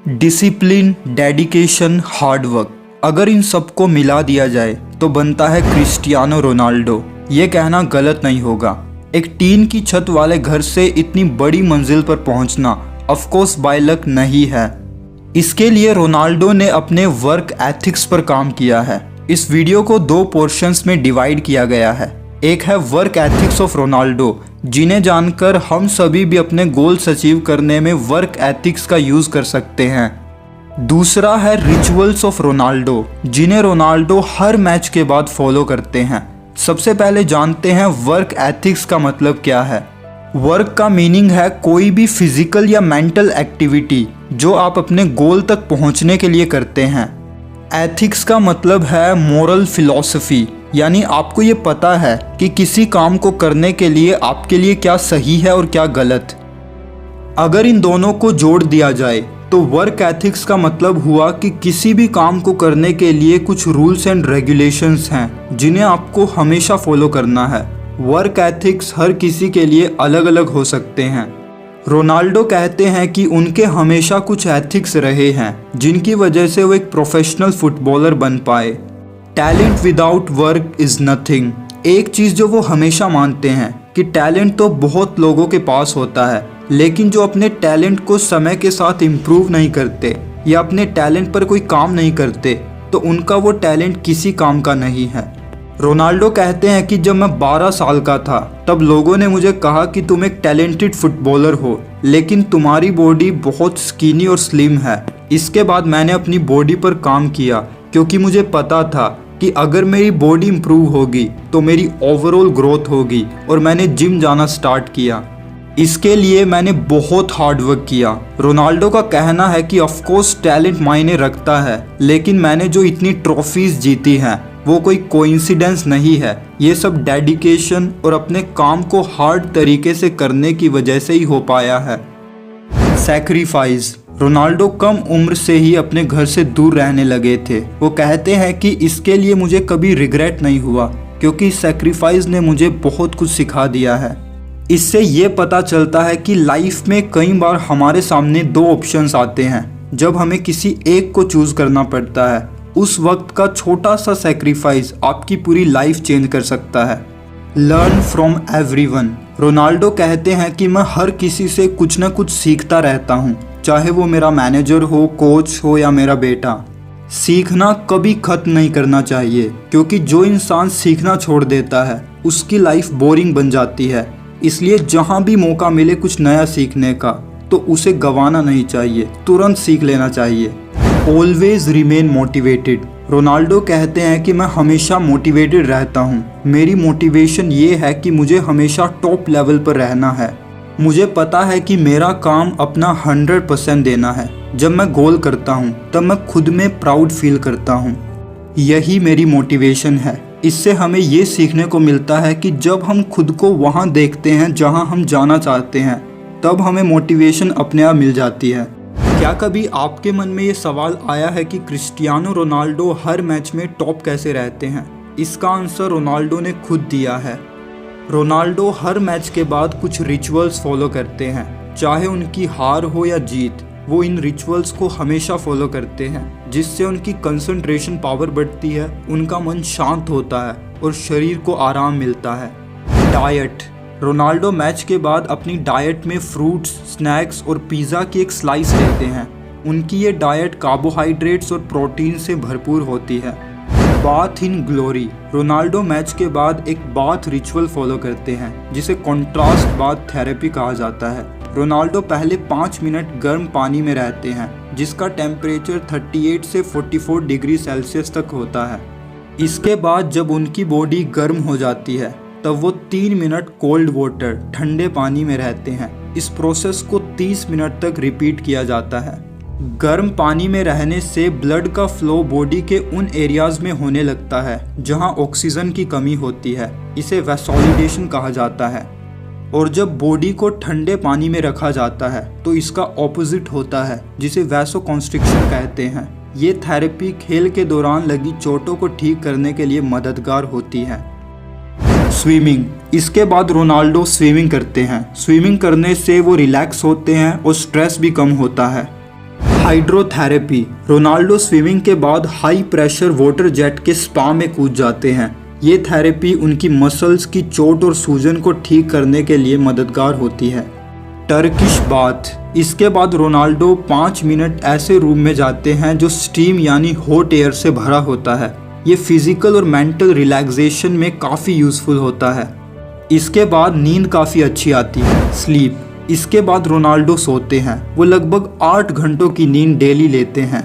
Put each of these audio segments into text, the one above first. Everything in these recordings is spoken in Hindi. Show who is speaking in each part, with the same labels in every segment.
Speaker 1: डिसिप्लिन, डेडिकेशन, हार्ड वर्क, अगर इन सबको मिला दिया जाए तो बनता है क्रिस्टियानो रोनाल्डो। ये कहना गलत नहीं होगा। एक टीन की छत वाले घर से इतनी बड़ी मंजिल पर पहुंचना ऑफकोर्स बाय लक नहीं है। इसके लिए रोनाल्डो ने अपने वर्क एथिक्स पर काम किया है। इस वीडियो को दो पोर्शंस में डिवाइड किया गया है। एक है वर्क एथिक्स ऑफ रोनाल्डो, जिन्हें जानकर हम सभी भी अपने गोल्स अचीव करने में वर्क एथिक्स का यूज कर सकते हैं। दूसरा है रिचुअल्स ऑफ रोनाल्डो, जिन्हें रोनाल्डो हर मैच के बाद फॉलो करते हैं। सबसे पहले जानते हैं वर्क एथिक्स का मतलब क्या है। वर्क का मीनिंग है कोई भी फिजिकल या मेंटल एक्टिविटी जो आप अपने गोल तक पहुंचने के लिए करते हैं। एथिक्स का मतलब है मोरल फिलॉसफी, यानी आपको ये पता है कि किसी काम को करने के लिए आपके लिए क्या सही है और क्या गलत। अगर इन दोनों को जोड़ दिया जाए तो वर्क एथिक्स का मतलब हुआ कि किसी भी काम को करने के लिए कुछ रूल्स एंड रेगुलेशंस हैं जिन्हें आपको हमेशा फॉलो करना है। वर्क एथिक्स हर किसी के लिए अलग अलग हो सकते हैं। रोनाल्डो कहते हैं कि उनके हमेशा कुछ एथिक्स रहे हैं जिनकी वजह से वो एक प्रोफेशनल फुटबॉलर बन पाए। Talent without work is nothing. एक चीज़ जो वो हमेशा मानते हैं कि टैलेंट तो बहुत लोगों के पास होता है, लेकिन जो अपने टैलेंट को समय के साथ इम्प्रूव नहीं करते या अपने टैलेंट पर कोई काम नहीं करते तो उनका वो टैलेंट किसी काम का नहीं है। रोनाल्डो कहते हैं कि जब मैं 12 साल का था तब लोगों ने मुझे कहा कि तुम एक टैलेंटेड फुटबॉलर हो, लेकिन तुम्हारी बॉडी बहुत स्किनी और स्लिम है। इसके बाद मैंने अपनी बॉडी पर काम किया क्योंकि मुझे पता था कि अगर मेरी बॉडी इम्प्रूव होगी तो मेरी ओवरऑल ग्रोथ होगी, और मैंने जिम जाना स्टार्ट किया। इसके लिए मैंने बहुत हार्ड वर्क किया। रोनाल्डो का कहना है कि ऑफकोर्स टैलेंट मायने रखता है, लेकिन मैंने जो इतनी ट्रॉफीज जीती हैं वो कोई कोइंसिडेंस नहीं है। ये सब डेडिकेशन और अपने काम को हार्ड तरीके से करने की वजह से ही हो पाया है। सैक्रिफाइस। रोनाल्डो कम उम्र से ही अपने घर से दूर रहने लगे थे। वो कहते हैं कि इसके लिए मुझे कभी रिग्रेट नहीं हुआ क्योंकि सैक्रिफाइस ने मुझे बहुत कुछ सिखा दिया है। इससे ये पता चलता है कि लाइफ में कई बार हमारे सामने दो ऑप्शंस आते हैं। जब हमें किसी एक को चूज करना पड़ता है, उस वक्त का छोटा सा सैक्रिफाइस आपकी पूरी लाइफ चेंज कर सकता है। Learn from everyone. रोनाल्डो कहते हैं कि मैं हर किसी से कुछ ना कुछ सीखता रहता हूँ, चाहे वो मेरा मैनेजर हो, कोच हो या मेरा बेटा। सीखना कभी खत्म नहीं करना चाहिए, क्योंकि जो इंसान सीखना छोड़ देता है उसकी लाइफ बोरिंग बन जाती है। इसलिए जहाँ भी मौका मिले कुछ नया सीखने का तो उसे गंवाना नहीं चाहिए, तुरंत सीख लेना चाहिए। Always remain motivated. रोनाल्डो कहते हैं कि मैं हमेशा मोटिवेटेड रहता हूँ। मेरी मोटिवेशन ये है कि मुझे हमेशा टॉप लेवल पर रहना है। मुझे पता है कि मेरा काम अपना 100% देना है। जब मैं गोल करता हूँ तब मैं खुद में प्राउड फील करता हूँ। यही मेरी मोटिवेशन है। इससे हमें ये सीखने को मिलता है कि जब हम खुद को वहाँ देखते हैं जहाँ हम जाना चाहते हैं, तब हमें मोटिवेशन अपने आप मिल जाती है। क्या कभी आपके मन में ये सवाल आया है कि क्रिस्टियानो रोनाल्डो हर मैच में टॉप कैसे रहते हैं? इसका आंसर रोनाल्डो ने खुद दिया है। रोनाल्डो हर मैच के बाद कुछ रिचुअल्स फॉलो करते हैं, चाहे उनकी हार हो या जीत। वो इन रिचुअल्स को हमेशा फॉलो करते हैं, जिससे उनकी कंसंट्रेशन पावर बढ़ती है, उनका मन शांत होता है और शरीर को आराम मिलता है। डाइट। रोनाल्डो मैच के बाद अपनी डाइट में फ्रूट्स, स्नैक्स और पिज़्ज़ा की एक स्लाइस लेते हैं। उनकी ये डाइट कार्बोहाइड्रेट्स और प्रोटीन से भरपूर होती है। Bath in glory. Ronaldo match के बाद एक बाथ रिचुअल फॉलो करते हैं, जिसे कॉन्ट्रास्ट बाथ थेरेपी कहा जाता है। रोनाल्डो पहले 5 मिनट गर्म पानी में रहते हैं, जिसका टेम्परेचर 38 से 44 डिग्री सेल्सियस तक होता है। इसके बाद जब उनकी बॉडी गर्म हो जाती है तब वो 3 मिनट कोल्ड वाटर, ठंडे पानी में रहते हैं। इस प्रोसेस को 30 मिनट तक रिपीट किया जाता है। गर्म पानी में रहने से ब्लड का फ्लो बॉडी के उन एरियाज में होने लगता है जहां ऑक्सीजन की कमी होती है। इसे वैसोलिडेशन कहा जाता है। और जब बॉडी को ठंडे पानी में रखा जाता है तो इसका ऑपोजिट होता है, जिसे वैसोकॉन्स्ट्रिक्शन कहते हैं। ये थेरेपी खेल के दौरान लगी चोटों को ठीक करने के लिए मददगार होती है। स्विमिंग। इसके बाद रोनाल्डो स्विमिंग करते हैं। स्विमिंग करने से वो रिलैक्स होते हैं और स्ट्रेस भी कम होता है। हाइड्रोथेरेपी। रोनाल्डो स्विमिंग के बाद हाई प्रेशर वाटर जेट के स्पा में कूद जाते हैं। ये थेरेपी उनकी मसल्स की चोट और सूजन को ठीक करने के लिए मददगार होती है। Turkish bath. इसके बाद रोनाल्डो 5 मिनट ऐसे रूम में जाते हैं जो स्टीम यानी हॉट एयर से भरा होता है। ये फिजिकल और मेंटल रिलैक्सेशन में काफ़ी यूज़फुल होता है। इसके बाद नींद काफ़ी अच्छी आती है, स्लीप। इसके बाद रोनाल्डो सोते हैं। वो लगभग 8 घंटों की नींद डेली लेते हैं।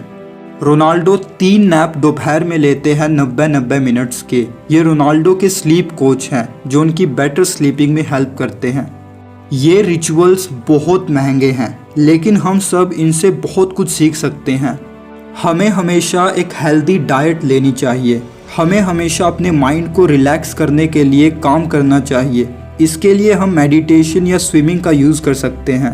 Speaker 1: रोनाल्डो 3 नैप दोपहर में लेते हैं 90 मिनट्स के। ये रोनाल्डो के स्लीप कोच हैं जो उनकी बेटर स्लीपिंग में हेल्प करते हैं। ये रिचुअल्स बहुत महंगे हैं, लेकिन हम सब इनसे बहुत कुछ सीख सकते हैं। हमें हमेशा एक हेल्दी डाइट लेनी चाहिए। हमें हमेशा अपने माइंड को रिलैक्स करने के लिए काम करना चाहिए। इसके लिए हम मेडिटेशन या स्विमिंग का यूज़ कर सकते हैं।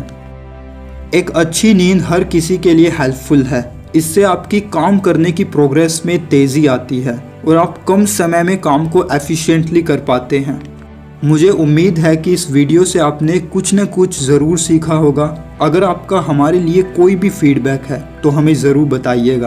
Speaker 1: एक अच्छी नींद हर किसी के लिए हेल्पफुल है। इससे आपकी काम करने की प्रोग्रेस में तेज़ी आती है और आप कम समय में काम को एफिशिएंटली कर पाते हैं। मुझे उम्मीद है कि इस वीडियो से आपने कुछ न कुछ ज़रूर सीखा होगा। अगर आपका हमारे लिए कोई भी फीडबैक है तो हमें ज़रूर बताइएगा।